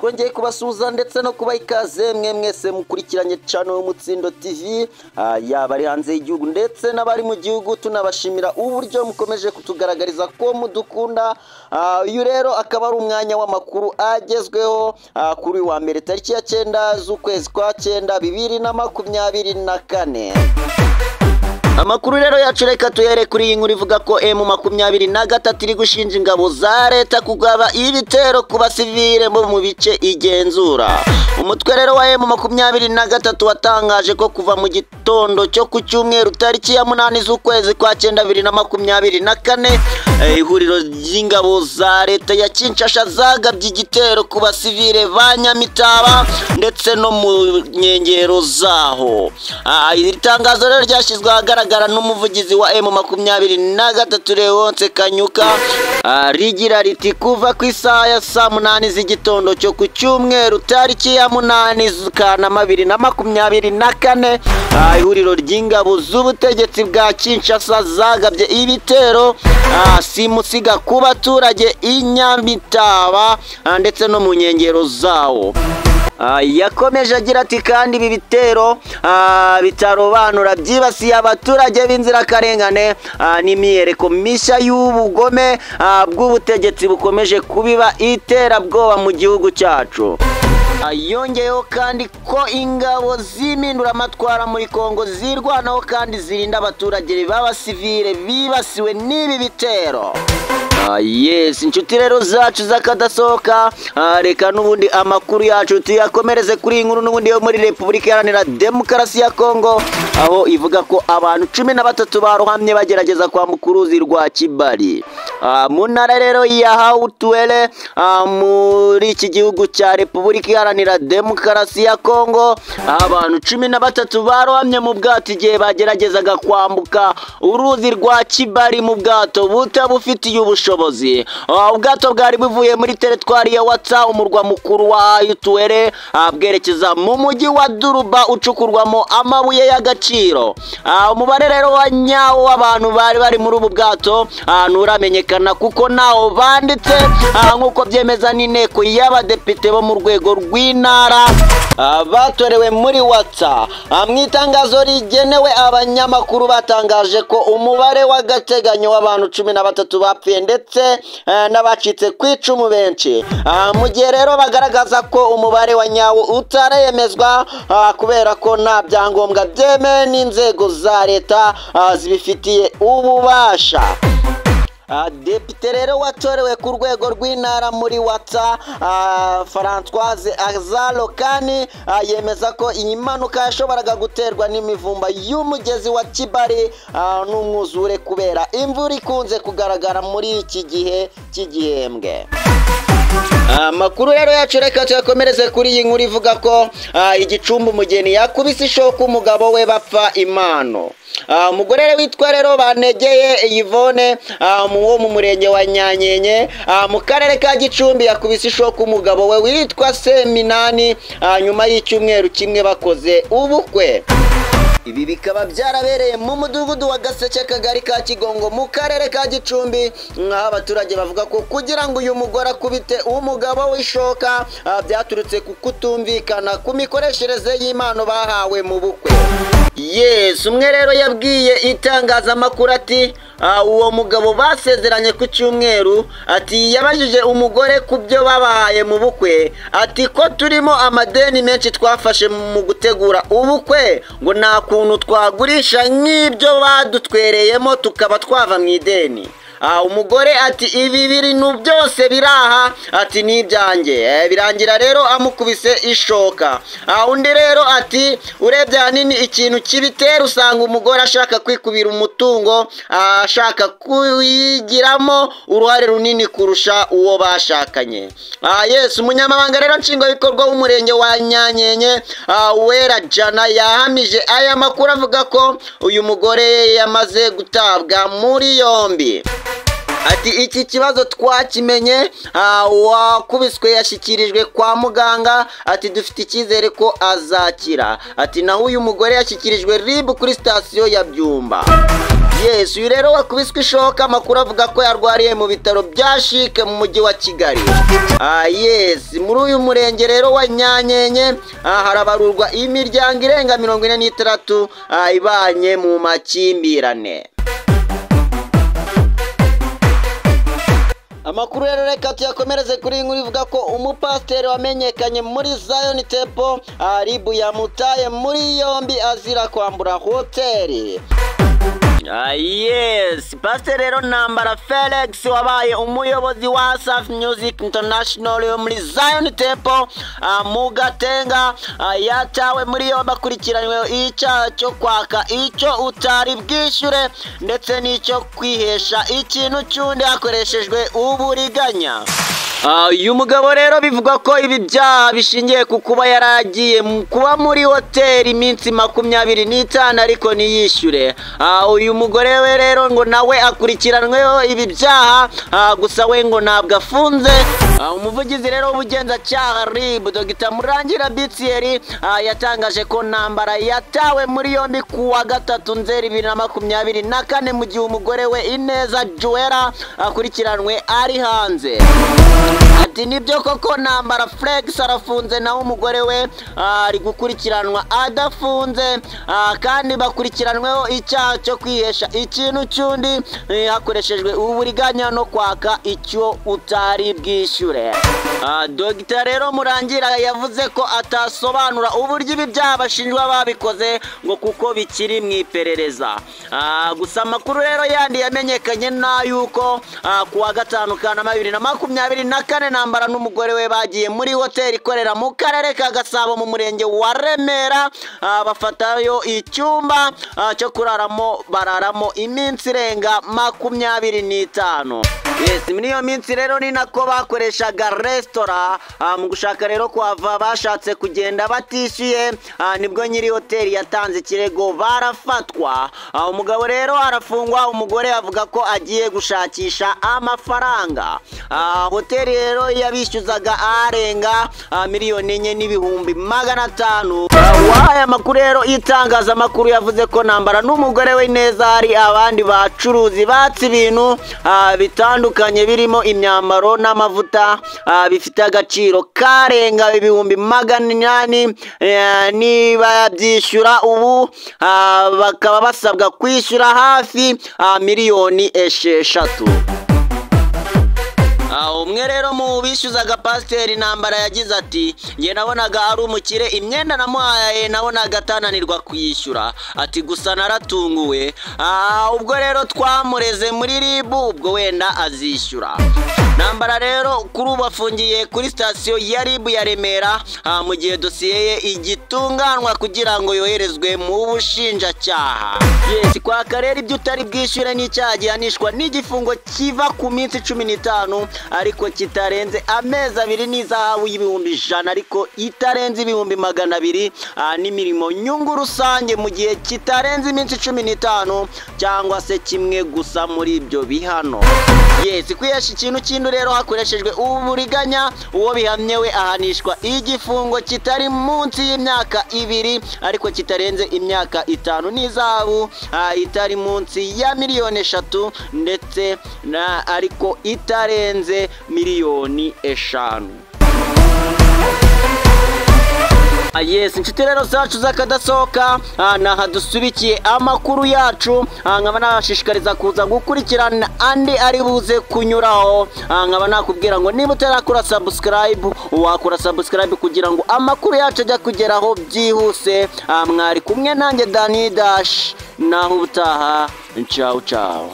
twongeye kubasuhuza ndetse no kubaha ikaze mwese mukurikiranye channel y'Umutsindo TV, yaba ari hanze y'igihugu ndetse n'abari mu gihugu. Tunabashimira uburyo mukomeje kutugaragariza ko mudukunda. Uyu rero akaba ari umwanya w'amakuru agezweho kuri wa mbere tariki ya 9 z'ukwezi kwa 9 2024. Amakuru rero yacu reka tuhere kuri iyi nkuru ivuga ko M23 iri gushinja ingabo za leta kugaba ibitero ku basivile bo mu bice igenzura. Umutwe rero wa M23 watangaje ko kuva mu gitondo cyo ku cyumweru tariki ya 8 z'ukwezi kwa 9 2024 ihuriro ry'ingabo za leta ya Kinshasa zagabye igitero ku basivile ba Nyamitaba ndetse no mu nkengero zaho. Iri tangazo rero ryashyizwe ahagaragara n'umuvugizi wa M23 Leonce Kanyuka, rigira riti kuva ku isaha ya saa 8 z'igitondo cyo ku cyumweru tariki ya 8 Kanama 2024 ihuriro ry'ingabo z'ubutegetsi bwa Kinshasa zagabye ibitero simusiga ku baturage i Nyamitaba ndetse no mu nkengero zawo. Yakomeje agira ati kandi ibi bitero bitarobanura byibasiye abaturage b'inzirakarengane n'imyereko mishya y'ubugome bw'ubutegetsi bukomeje kubiba iterabwoba mu gihugu cyacu. Yongeyeho kandi ko ingabo z'impinduramatwara muri Kongo zirwanaho kandi zirinda abaturage b'abasivile bibasiwe n'ibi bitero. Yes, inshuti rero zacu zakadasohoka, reka n'ubundi amakuru yacu tuyakomereze kuri inkuru n'ubundi yo muri Repubulika Iharanira Demokarasi ya Kongo, aho ivuga ko abantu 13 barohamye bagerageza kwambuka uruzi rwa Kibali mu ntara rero ya Haut-Uele muri iki gihugu cya Repubulika Iharanira Demokarasi ya Kongo. Abantu 13 barohamye mu bwato igihe bageragezaga kwambuka uruzi rwa Kibali mu bwato butabufitiye ubushobozi. Ubwato bwari buvuye muri teritwari ya Watsa, umurwa mukuru wa Haut-Uele, bwerekeza mu mujyi wa Duruba ucukurwamo amabuye y'agaciro. Umubare rero wa nyawo w'abantu bari muri ubu bwato nturamenyekana kuko naho banditse nk'uko byemeza n'inteko y'abadepite bo mu rwego rw'intara batorewe muri Watsa. Mu itangazo rigenewe abanyamakuru batangaje ko umubare w'agateganyo w'abantu 13 bapfuye ndetse n'abacitse ku icumu benshi, mu gihe rero bagaragaza ko umubare wa nyawo utaremezwa kubera ko nta byangombwa byemewe n'inzego za leta zibifitiye ububasha. Depite rero watorewe ku rwego rw'intara muri Watsa, Françoise Azalokani, yemeza ko iyi mpanuka yashoboraga guterwa n'imivumba y'umugezi wa Kibali n'umwuzure kubera imvura ikunze kugaragara muri iki gihe cy'igihembwe. Amakuru rero yacu reka tuyakomereze kuri iyi nkuru ivuga ko igicumbi umugeni yakubise ishoka umugabo we bapfa impano. Umugore witwa rero Banegeye Yvonne wo mu murenge wa Nyanyenye mu karere ka Gicumbi yakubise ishoka umugabo we witwa Seminani nyuma y'icyumweru kimwe bakoze ubukwe. Ibi bikaba byarabereye mu mudugudu wa Gaseke kagari ka Kigongo mu karere ka Gicumbi, nk'aho abaturage bavuga ko kugira ngo uyu mugore akubite umugabo w'ishoka byaturutse ku kutumvikana ku mikoreshereze y'impano bahawe mu bukwe. Yes, umwe rero yabwiye itangazamakuru ati uwo mugabo basezeranye ku cyumweru, ati yabajije umugore ku byo babahaye mu bukwe, ati ko turimo amadeni menshi twafashe mu gutegura ubukwe ngo nta kuntu twagurisha nk'ibyo badutwereyemo tukaba twava mu ideni. Umugore ati ibi bintu byose biraha, ati n'ibyanjye. Birangira rero amukubise ishoka. Undi rero ati urebye hanini ikintu kibitera usanga umugore ashaka kwikubira umutungo, ashaka kuyigiramo uruhare runini kurusha uwo bashakanye. Yes, umunyamabanga rero nshingwabikorwa w'umurenge wa Nyanyenye Uwera Jana yahamije aya makuru avuga ko uyu mugore yamaze gutabwa muri yombi. Ati iki kibazo twakimenye, wakubiswe yashyikirijwe kwa muganga, ati dufite icyizere ko azakira. Ati naho uyu mugore yashyikirijwe RIB kuri sitasiyo ya Byumba. Yes, uyu rero wakubiswe ishoka, amakuru avuga ko yarwariye mu bitaro bya Shike mu mujyi wa Kigali. Yes, muri uyu murenge rero wa Nyanyenye harabarurwa imiryango irenga 46 ibanye mu makimbirane. Amakuru rero reka tuyakomereze kuri inkuru ivuga ko umupasiteri wamenyekanye muri Zion Temple Ribu yamutaye muri yombi azira kwambura hoteli. Yes, Pastor rero Ntambara Felix wabaye umuyobozi wa Safi Music International yo muri Zion Temple mu Gatenga yatawe muri yombi akurikiranywe icyaha cyo kwaka icyo utari bwishyure ndetse n'icyo kwihesha ikintu cyundi hakoreshejwe uburiganya. Uyu mugabo rero bivugwa ko ibi byaha bishingiye ku kuba yaragiye kuba muri hoteli iminsi 25 ariko niyishyure. Uyu mugore we rero ngo nawe akurikiranweho ibi byaha gusa we ngo ntabwo afunze. Umuvugizi rero w'ubugenzacyaha RIB Dr. Murangira Bitieri yatangaje ko Ntambara yatawe muri yombi kuwa 3 Nzeri 2024 mu gihe umugore we Ineza Joella akurikiranwe ari hanze. Ati nibyo koko Ntambara Felix arafunze naho umugore we ari gukurikiranwa adafunze kandi bakurikiranweho icyaha cyo kwihesha ikintu cyundi hakoreshejwe uburiganya no kwaka icyo utari bwishyure. Dr. rero Murangira yavuze ko atasobanura uburyo ibi byaha bashinjwa babikoze ngo kuko bikiri mu iperereza. Gusa amakuru rero yandi yamenyekanye na yuko kuwa 5 Kanama 2024 Ntambara n'umugore we bagiye muri hoteli ikorera mu karere ka Gasabo mu murenge wa Remera bafatayo icyumba cyo kuraramo bararamo iminsi irenga 25. Yes, muri iyo minsi rero ni nako bakoreshaga restaurant mu gushaka rero kwava bashatse kugenda batishyuye nibwo nyiri hoteli yatanze ikirego barafatwa. Umugabo rero arafungwa, umugore avuga ko agiye gushakisha amafaranga. Hoteli rero yabishyuzaga arenga 1,400,500. Waya makuru rero itangazamakuru yavuze ko Ntambara n'umugore we Neza hari abandi bacuruzi batse ibintu bitandukanye birimo imyambaro n'amavuta bifite agaciro karenga 800,000 niba byishyura ubu bakaba basabwa kwishyura hafi 6,000,000. Umwe rero mu bishyuzaga Pasiteri Ntambara yagize ati nge nabonaga ari umukire, imyenda namuhaye nabonaga atananirwa kuyishyura, ati gusa naratunguwe ubwo rero twamureze muri RIB ubwo wenda azishyura. Ntambara rero kuri ubu afungiye kuri sitasiyo ya RIB ya Remera mu gihe dosiye ye igitunganwa kugira ngo yoherezwe mu bushinjacyaha. Yes, kwaka rero ibyo utari bwishyure n'icyaha gihanishwa n'igifungo kiva ku minsi 15 ariko kitarenze amezi 2 n'izahabu y'100,000 ariko itarenze 200,000 n'imirimo nyungu rusange mu gihe kitarenze iminsi 15 cyangwa se kimwe gusa muri ibyo bihano. Yes, kwihesha ikintu kintu rero hakoreshejwe uburiganya uwo bihamyewe ahanishwa igifungo kitari munsi y'imyaka 2 ariko kitarenze imyaka 5 n'izahabu itari munsi ya 3,000,000 ndetse na ariko itarenze 5,000,000. Yes, inshuti rero zacu zakadasohoka naha dusubikiye amakuru yacu nkaba nashishikariza kuza gukurikirana andi ari buze kunyuraho. Nkaba nakubwira ngo niba utarakora subscribe wakora subscribe kugira ngo amakuru yacu ajya kugeraho byihuse. Mwari kumwe nanjye Dani Dash naho ubutaha. Ciao ciao.